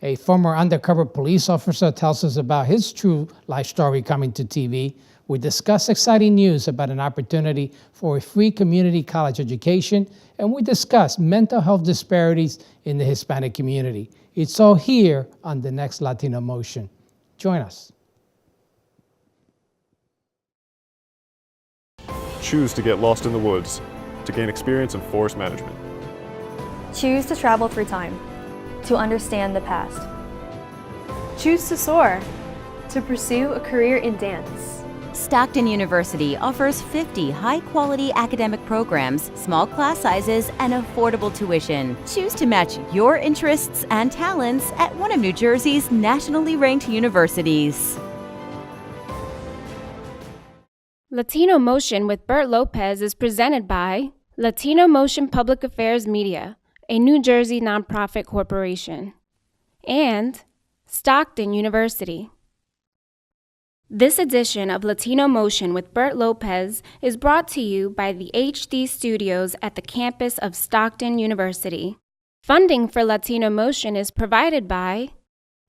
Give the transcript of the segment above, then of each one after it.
A former undercover police officer tells us about his true life story coming to TV. We discuss exciting news about an opportunity for a free community college education, and we discuss mental health disparities in the Hispanic community. It's all here on the next Latino Motion. Join us. Choose to get lost in the woods to gain experience in forest management. Choose to travel through time to understand the past. Choose to soar to pursue a career in dance. Stockton University offers 50 high-quality academic programs, small class sizes, and affordable tuition. Choose to match your interests and talents at one of New Jersey's nationally ranked universities. Latino Motion with Bert Lopez is presented by Latino Motion Public Affairs Media, a New Jersey nonprofit corporation, and Stockton University. This edition of Latino Motion with Bert Lopez is brought to you by the HD Studios at the campus of Stockton University. Funding for Latino Motion is provided by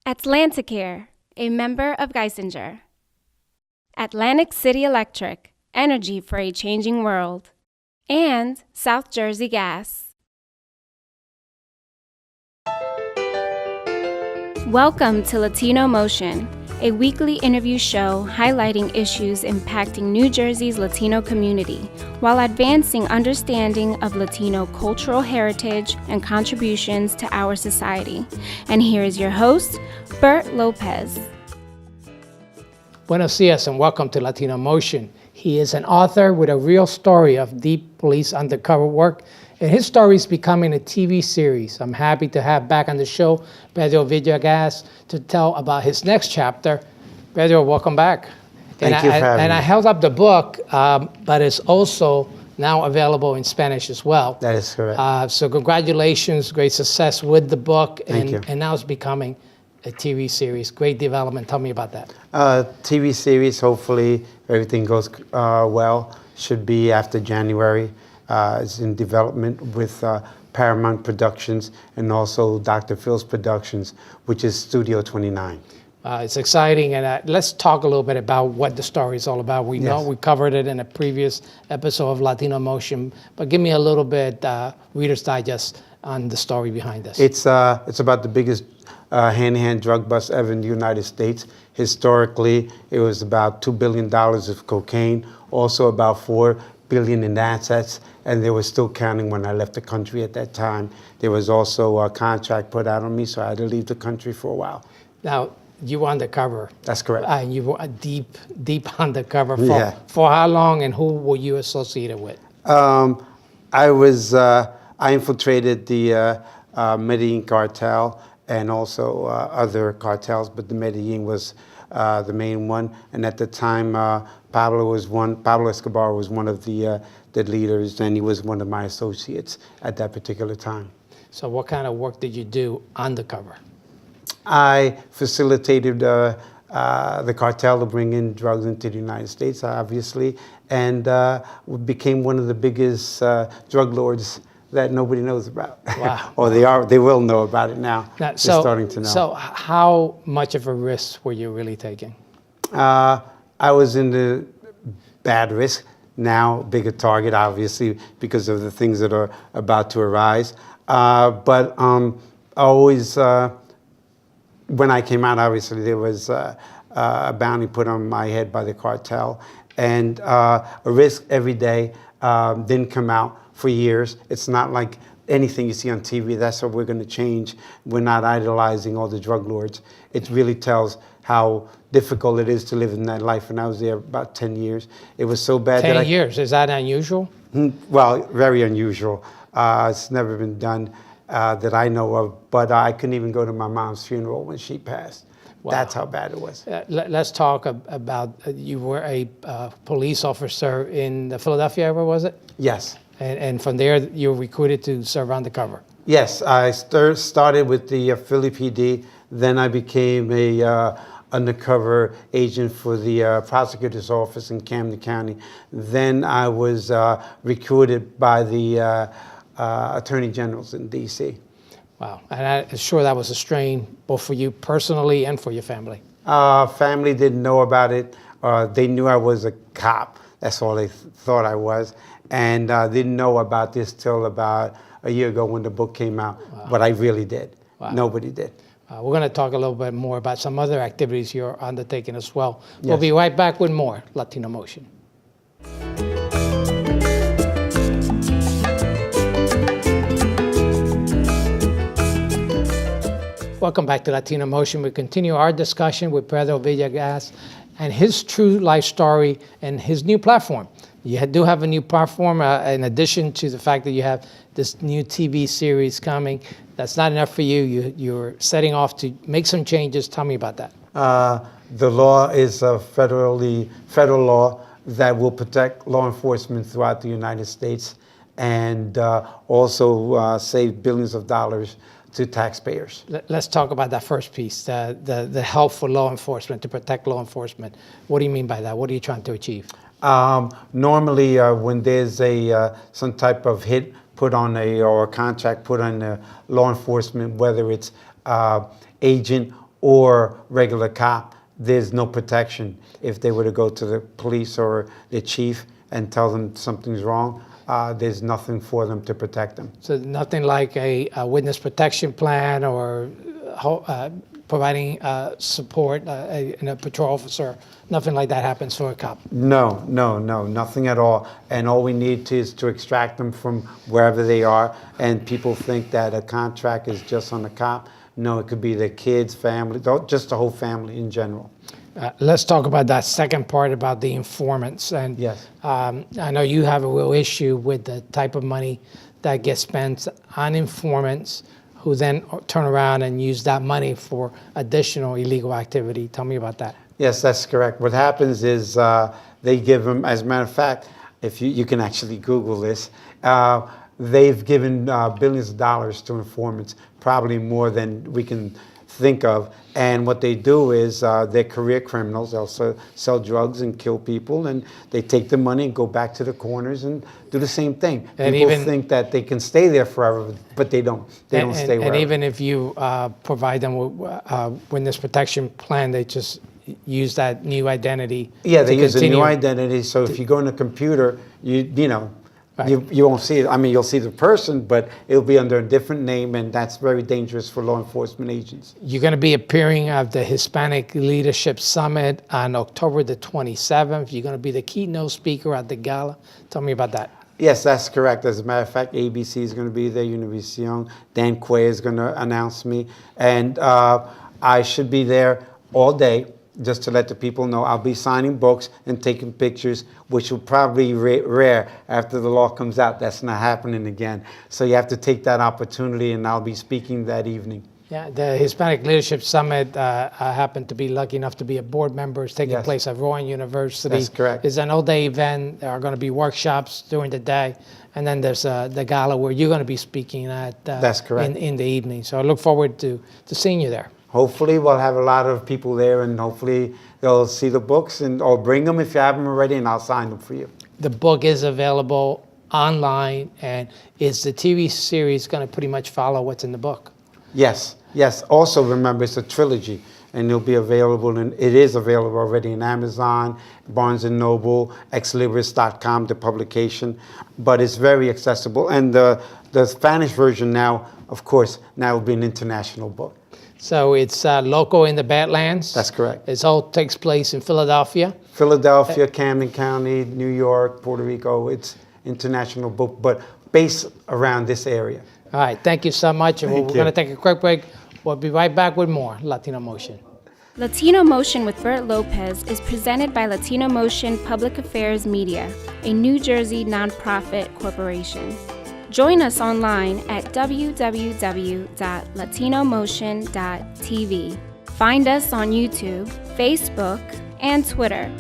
Atlanticare, a member of Geisinger. Atlantic City Electric, energy for a changing world, and South Jersey Gas. Welcome to Latino Motion, a weekly interview show highlighting issues impacting New Jersey's Latino community while advancing understanding of Latino cultural heritage and contributions to our society. And here is your host, Bert Lopez. Buenos dias and welcome to Latino Motion. He is an author with a real story of deep police undercover work, and his story is becoming a TV series. I'm happy to have back on the show Pedro Villegas to tell about his next chapter. Pedro, welcome back. Thank you for having me. And I held up the book, but it's also now available in Spanish as well. That is correct. So congratulations, great success with the book, Thank you. And now it's becoming a TV series. Great development. Tell me about that. TV series, hopefully everything goes well, should be after January. It's in development with Paramount Productions and also Dr. Phil's Productions, which is Studio 29. It's exciting, and let's talk a little bit about what the story is all about. We know we covered it in a previous episode of Latino Motion, but give me a little bit, Reader's Digest, on the story behind this. It's about the biggest hand-to-hand drug bust ever in the United States. Historically, it was about $2 billion of cocaine, also about $4 billion in assets, and they were still counting when I left the country at that time. There was also a contract put out on me, so I had to leave the country for a while. Now, you were undercover. That's correct. And you were deep undercover. Yeah. For how long, and who were you associated with? I infiltrated the Medellin cartel and also other cartels, but the Medellin was the main one. And at the time, Pablo Escobar was one of the leaders, and he was one of my associates at that particular time. So what kind of work did you do undercover? I facilitated the cartel to bring in drugs into the United States, obviously, and became one of the biggest drug lords that nobody knows about. Wow. Or they will know about it now. They're starting to know. So how much of a risk were you really taking? I was in the bad risk, now bigger target, obviously, because of the things that are about to arise. But always, when I came out, obviously, there was a bounty put on my head by the cartel. And a risk every day didn't come out for years. It's not like anything you see on TV, that's what we're going to change. We're not idolizing all the drug lords. It really tells how difficult it is to live in that life. And I was there about 10 years. It was so bad 10 years, is that unusual? Well, very unusual. It's never been done that I know of, but I couldn't even go to my mom's funeral when she passed. Wow. That's how bad it was. Let's talk about, you were a police officer in the Philadelphia area, was it? Yes. And from there, you were recruited to serve undercover. Yes, I started with the Philly PD. Then I became a undercover agent for the prosecutor's office in Camden County. Then I was recruited by the attorney generals in D.C. Wow, and I'm sure that was a strain both for you personally and for your family. Family didn't know about it. They knew I was a cop. That's all they thought I was. And didn't know about this till about a year ago when the book came out. Wow. But I really did. Wow. Nobody did. We're going to talk a little bit more about some other activities you're undertaking as well. Yes. We'll be right back with more Latino Motion. Welcome back to Latino Motion. We continue our discussion with Pedro Villegas and his true life story and his new platform. You do have a new platform in addition to the fact that you have this new TV series coming. That's not enough for you. You're setting off to make some changes. Tell me about that. The law is a federal law that will protect law enforcement throughout the United States and also save billions of dollars to taxpayers. Let's talk about that first piece, the help for law enforcement, to protect law enforcement. What do you mean by that? What are you trying to achieve? Normally, when there's some type of hit put on or a contract put on law enforcement, whether it's agent or regular cop, there's no protection. If they were to go to the police or the chief and tell them something's wrong, there's nothing for them to protect them. So nothing like a witness protection plan or providing support in a patrol officer, nothing like that happens for a cop? No, nothing at all. And all we need is to extract them from wherever they are. And people think that a contract is just on the cop. No, it could be the kids, family, just the whole family in general. Let's talk about that second part about the informants. And yes. I know you have a real issue with the type of money that gets spent on informants who then turn around and use that money for additional illegal activity. Tell me about that. Yes, that's correct. What happens is they give them, as a matter of fact, if you can actually Google this, they've given billions of dollars to informants, probably more than we can think of. And what they do is they're career criminals. They'll sell drugs and kill people, and they take the money and go back to the corners and do the same thing. And people even think that they can stay there forever, but they don't. They don't stay wherever. And even if you provide them with witness protection plan, they just use that new identity. Yeah, they use a new identity. So if you go in a computer, you know. Right. You won't see it. I mean, you'll see the person, but it'll be under a different name, and that's very dangerous for law enforcement agents. You're going to be appearing at the Hispanic Leadership Summit on October the 27th. You're going to be the keynote speaker at the gala. Tell me about that. Yes, that's correct. As a matter of fact, ABC is going to be there, Univision. Dan Quay is going to announce me, and I should be there all day. Just to let the people know, I'll be signing books and taking pictures, which will probably be rare after the law comes out. That's not happening again. So you have to take that opportunity, and I'll be speaking that evening. Yeah, the Hispanic Leadership Summit, I happen to be lucky enough to be a board member. It's taking place at Rowan University. That's correct. It's an all-day event. There are going to be workshops during the day, and then there's the gala where you're going to be speaking at. That's correct. In the evening. So I look forward to seeing you there. Hopefully we'll have a lot of people there, and hopefully they'll see the books or bring them if you have them already, and I'll sign them for you. The book is available online, and is the TV series going to pretty much follow what's in the book? Yes. Also remember, it's a trilogy, and it'll be available, and it is available already in Amazon, Barnes & Noble, exlibris.com, the publication, but it's very accessible. And the Spanish version now, of course, now will be an international book. So it's local in the Badlands. That's correct. It all takes place in Philadelphia. Philadelphia, Camden County, New York, Puerto Rico. It's international book, but based around this area. All right, thank you so much. And we're going to take a quick break. We'll be right back with more Latino Motion. Latino Motion with Bert Lopez is presented by Latino Motion Public Affairs Media, a New Jersey nonprofit corporation. Join us online at www.latinomotion.tv. Find us on YouTube, Facebook, and Twitter.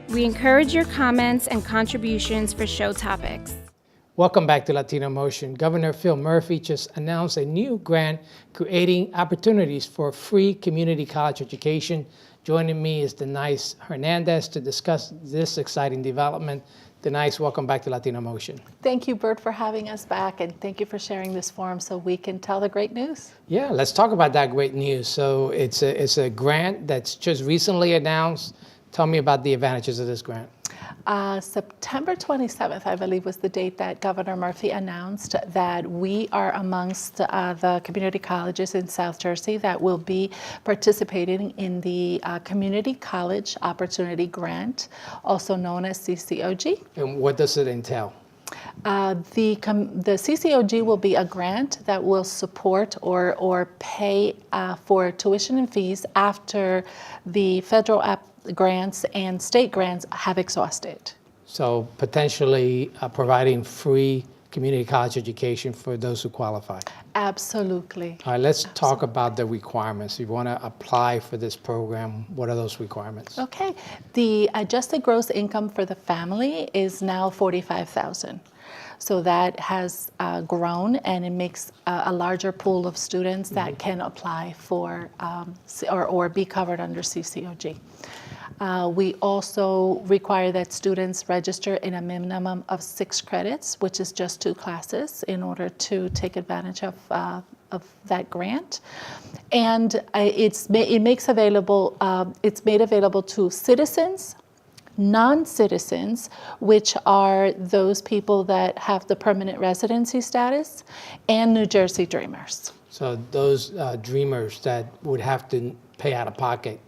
We encourage your comments and contributions for show topics. Welcome back to Latino Motion. Governor Phil Murphy just announced a new grant creating opportunities for free community college education. Joining me is Denise Hernandez to discuss this exciting development. Denise, welcome back to Latino Motion. Thank you, Bert, for having us back, and thank you for sharing this forum so we can tell the great news. Yeah, let's talk about that great news. So it's a grant that's just recently announced. Tell me about the advantages of this grant. September 27th, I believe, was the date that Governor Murphy announced that we are amongst the community colleges in South Jersey that will be participating in the Community College Opportunity Grant, also known as CCOG. And what does it entail? The CCOG will be a grant that will support or pay for tuition and fees after the federal grants and state grants have exhausted. So potentially providing free community college education for those who qualify. Absolutely. All right, let's talk about the requirements. If you want to apply for this program, what are those requirements? Okay. The adjusted gross income for the family is now $45,000. So that has grown, and it makes a larger pool of students that can apply for or be covered under CCOG. We also require that students register in a minimum of 6 credits, which is just 2 classes, in order to take advantage of that grant. And it's made available to citizens, non-citizens, which are those people that have the permanent residency status, and New Jersey Dreamers. So those dreamers that would have to pay out of pocket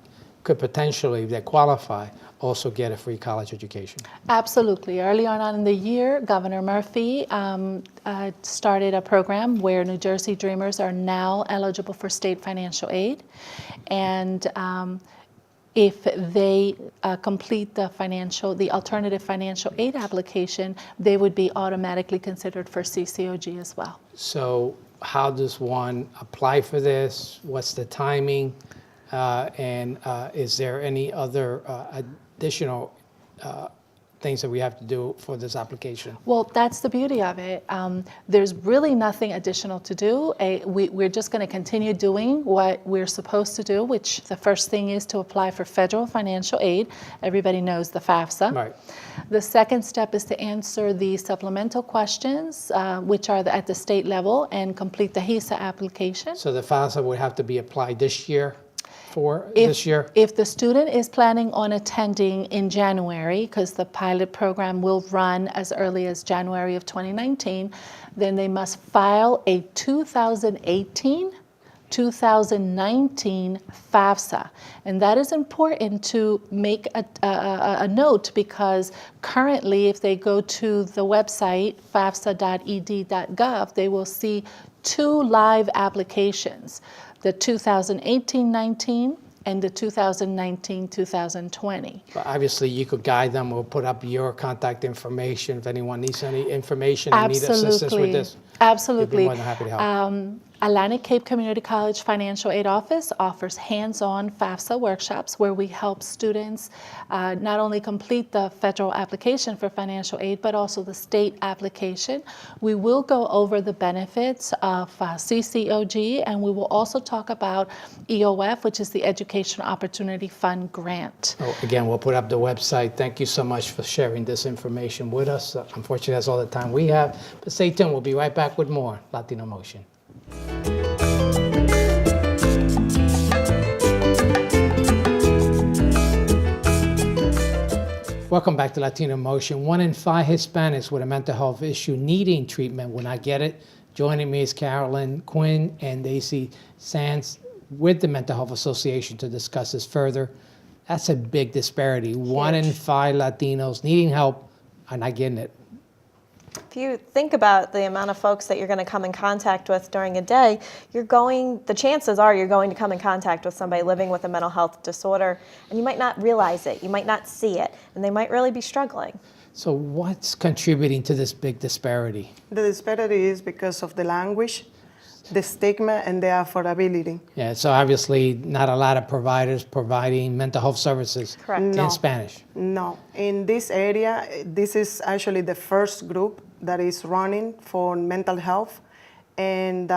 could potentially, if they qualify, also get a free college education. Absolutely. Early on in the year, Governor Murphy started a program where New Jersey Dreamers are now eligible for state financial aid. And if they complete the alternative financial aid application, they would be automatically considered for CCOG as well. So how does one apply for this? What's the timing? And is there any other additional things that we have to do for this application? Well, that's the beauty of it. There's really nothing additional to do. We're just going to continue doing what we're supposed to do, which the first thing is to apply for federal financial aid. Everybody knows the FAFSA. Right. The second step is to answer the supplemental questions, which are at the state level, and complete the HISA application. So the FAFSA would have to be applied this year? This year? If the student is planning on attending in January, because the pilot program will run as early as January of 2019, then they must file a 2018-2019 FAFSA. And that is important to make a note, because currently if they go to the website fafsa.ed.gov, they will see 2 live applications: the 2018-19 and the 2019-2020. But obviously, you could guide them or put up your contact information if anyone needs any information and need assistance with this. Absolutely. You'd be more than happy to help. Atlantic Cape Community College Financial Aid Office offers hands-on FAFSA workshops where we help students not only complete the federal application for financial aid, but also the state application. We will go over the benefits of CCOG, and we will also talk about EOF, which is the Education Opportunity Fund grant. Oh, again, we'll put up the website. Thank you so much for sharing this information with us. Unfortunately, that's all the time we have. But stay tuned. We'll be right back with more Latino Motion. Welcome back to Latino Motion. 1 in 5 Hispanics with a mental health issue needing treatment will not get it. Joining me is Carolyn Quinn and Daisy Sands with the Mental Health Association to discuss this further. That's a big disparity. 1 in 5 Latinos needing help are not getting it. If you think about the amount of folks that you're going to come in contact with during a day, the chances are you're going to come in contact with somebody living with a mental health disorder, and you might not realize it, you might not see it, and they might really be struggling. So what's contributing to this big disparity? The disparity is because of the language. the stigma and the affordability. Yeah, so obviously not a lot of providers providing mental health services Correct. in No. Spanish. No, in this area, this is actually the first group that is running for mental health, and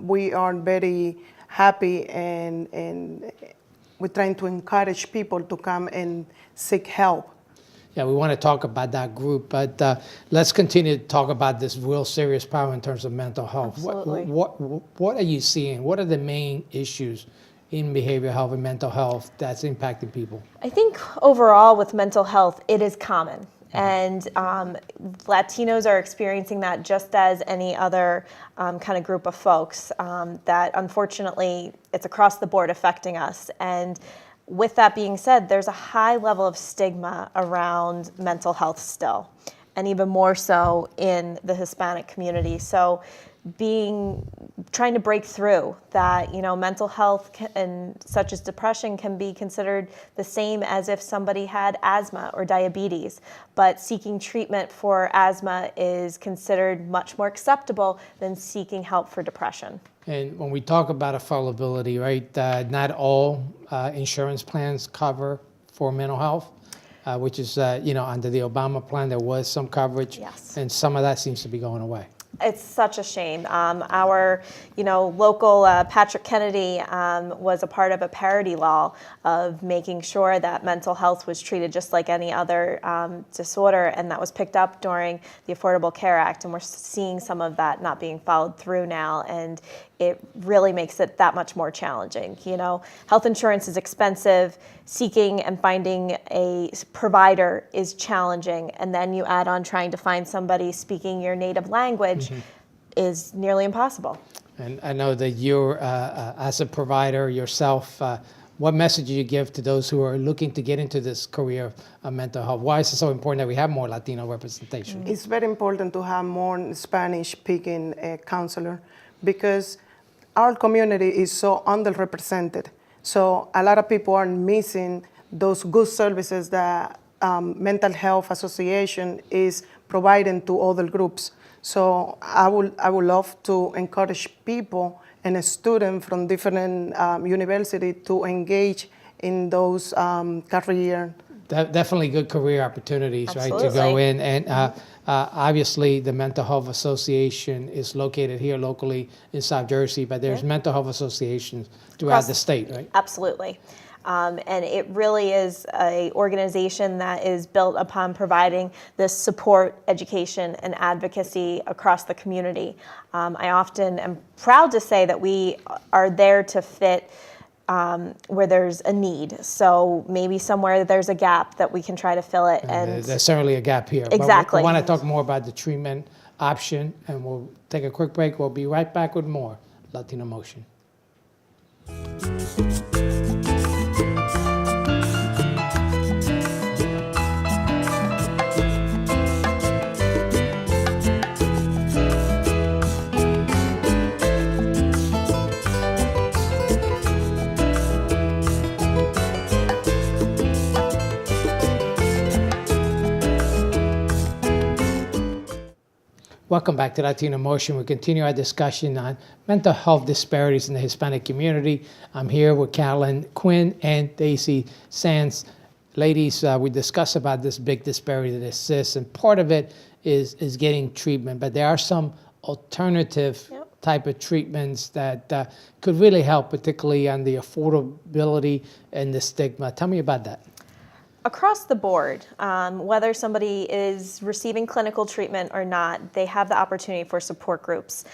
we are very happy and we're trying to encourage people to come and seek help. Yeah, we want to talk about that group, but let's continue to talk about this real serious problem in terms of mental health. Absolutely. What are you seeing? What are the main issues in behavioral health and mental health that's impacting people? I think overall with mental health, it is common. And Latinos are experiencing that just as any other kind of group of folks, that unfortunately it's across the board affecting us. And with that being said, there's a high level of stigma around mental health still, and even more so in the Hispanic community. So trying to break through that, mental health and such as depression can be considered the same as if somebody had asthma or diabetes, but seeking treatment for asthma is considered much more acceptable than seeking help for depression. And when we talk about affordability, right, not all insurance plans cover for mental health, which is, under the Obama plan, there was some coverage. Yes. And some of that seems to be going away. It's such a shame. Our, local Patrick Kennedy was a part of a parity law of making sure that mental health was treated just like any other disorder, and that was picked up during the Affordable Care Act, and we're seeing some of that not being followed through now, and it really makes it that much more challenging. Health insurance is expensive. Seeking and finding a provider is challenging. And then you add on trying to find somebody speaking your native language is nearly impossible. And I know that you're, as a provider yourself, what message do you give to those who are looking to get into this career of mental health? Why is it so important that we have more Latino representation? It's very important to have more Spanish-speaking counselor because our community is so underrepresented. So a lot of people are missing those good services that Mental Health Association is providing to other groups. So I would love to encourage people and students from different universities to engage in those career. Definitely good career opportunities, Absolutely. right, to go in. And obviously, the Mental Health Association is located here locally in South Jersey, but there's mental health associations throughout the state, right? Absolutely. And it really is an organization that is built upon providing this support, education, and advocacy across the community. I often am proud to say that we are there to fit where there's a need. So maybe somewhere there's a gap that we can try to fill it. And there's certainly a gap here. Exactly. But we want to talk more about the treatment option, and we'll take a quick break. We'll be right back with more Latino Motion. Welcome back to Latino Motion. We continue our discussion on mental health disparities in the Hispanic community. I'm here with Carolyn Quinn and Daisy Sands. Ladies, we discuss about this big disparity that exists, and part of it is getting treatment, but there are some alternative type of treatments that could really help, particularly on the affordability and the stigma. Tell me about that. across the board, whether somebody is receiving clinical treatment or not, they have the opportunity for support groups.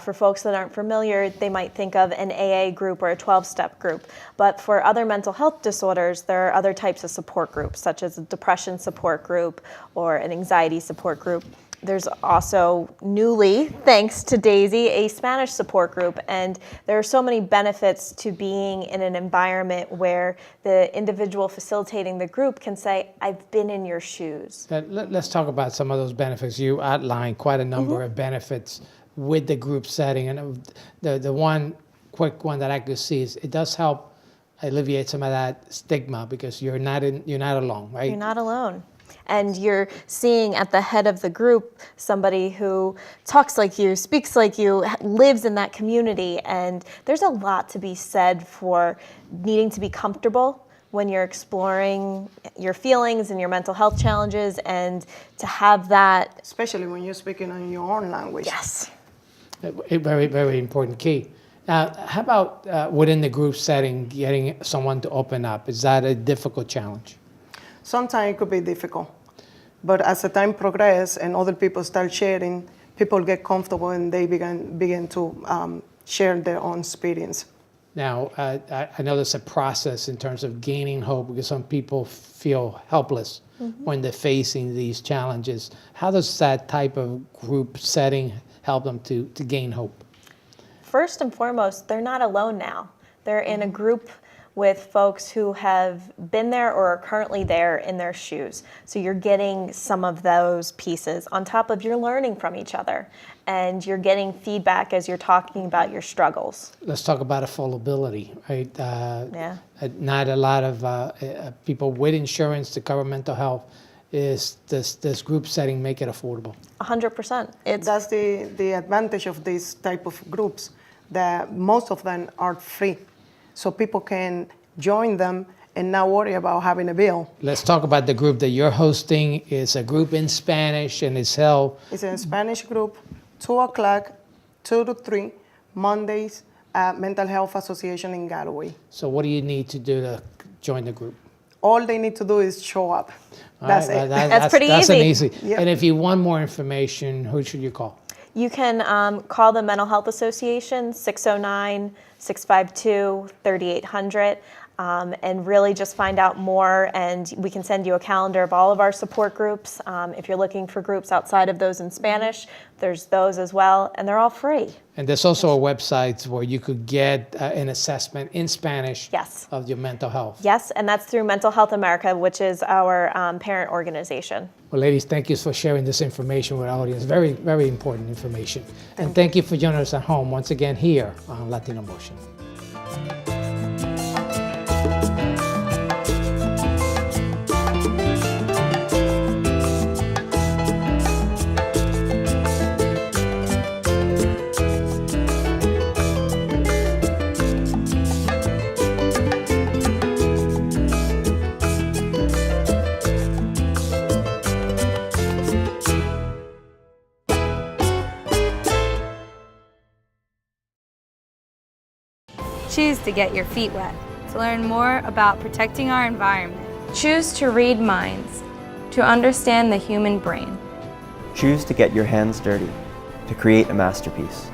For folks that aren't familiar, they might think of an AA group or a 12-step group. But for other mental health disorders, there are other types of support groups, such as a depression support group or an anxiety support group. There's also newly, thanks to Daisy, a Spanish support group. And there are so many benefits to being in an environment where the individual facilitating the group can say, I've been in your shoes. Let's talk about some of those benefits. You outlined quite a number of benefits with the group setting. And the one quick one that I could see is it does help alleviate some of that stigma because you're not alone, right? You're not alone. And you're seeing at the head of the group somebody who talks like you, speaks like you, lives in that community. And there's a lot to be said for needing to be comfortable when you're exploring your feelings and your mental health challenges, and to have that. Especially when you're speaking in your own language. Yes. A very, very important key. Now, how about within the group setting, getting someone to open up? Is that a difficult challenge? Sometimes it could be difficult. But as the time progresses and other people start sharing, people get comfortable and they begin to share their own experience. Now, I know there's a process in terms of gaining hope, because some people feel helpless when they're facing these challenges. How does that type of group setting help them to gain hope? First and foremost, they're not alone now. They're in a group with folks who have been there or are currently there in their shoes. So you're getting some of those pieces on top of you're learning from each other, and you're getting feedback as you're talking about your struggles. Let's talk about affordability, right? Yeah. Not a lot of people with insurance to cover mental health. Is this group setting make it affordable? 100%. That's the advantage of these type of groups, that most of them are free. So people can join them and not worry about having a bill. Let's talk about the group that you're hosting. It's a group in Spanish, and it's held. It's a Spanish group, 2 o'clock, 2 to 3, Mondays at Mental Health Association in Galway. So what do you need to do to join the group? All they need to do is show up. That's it. That's pretty That's easy. an easy. Yep. And if you want more information, who should you call? You can call the Mental Health Association, 609-652-3800, and really just find out more. And we can send you a calendar of all of our support groups. If you're looking for groups outside of those in Spanish, there's those as well, and they're all free. And there's also a website where you could get an assessment in Spanish Yes. of your mental health. Yes, and that's through Mental Health America, which is our parent organization. Well, ladies, thank you for sharing this information with our audience. Very, very important information. And thank you for joining us at home once again here on Latino Motion. Choose to get your feet wet, to learn more about protecting our environment. Choose to read minds, to understand the human brain. Choose to get your hands dirty, to create a masterpiece.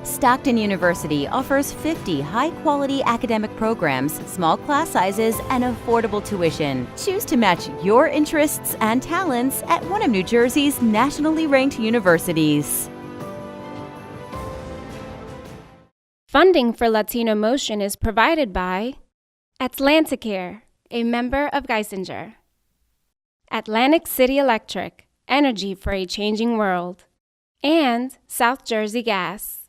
Stockton University offers 50 high-quality academic programs, small class sizes, and affordable tuition. Choose to match your interests and talents at one of New Jersey's nationally ranked universities. Funding for Latino Motion is provided by Atlanticare, a member of Geisinger. Atlantic City Electric, energy for a changing world. And South Jersey Gas.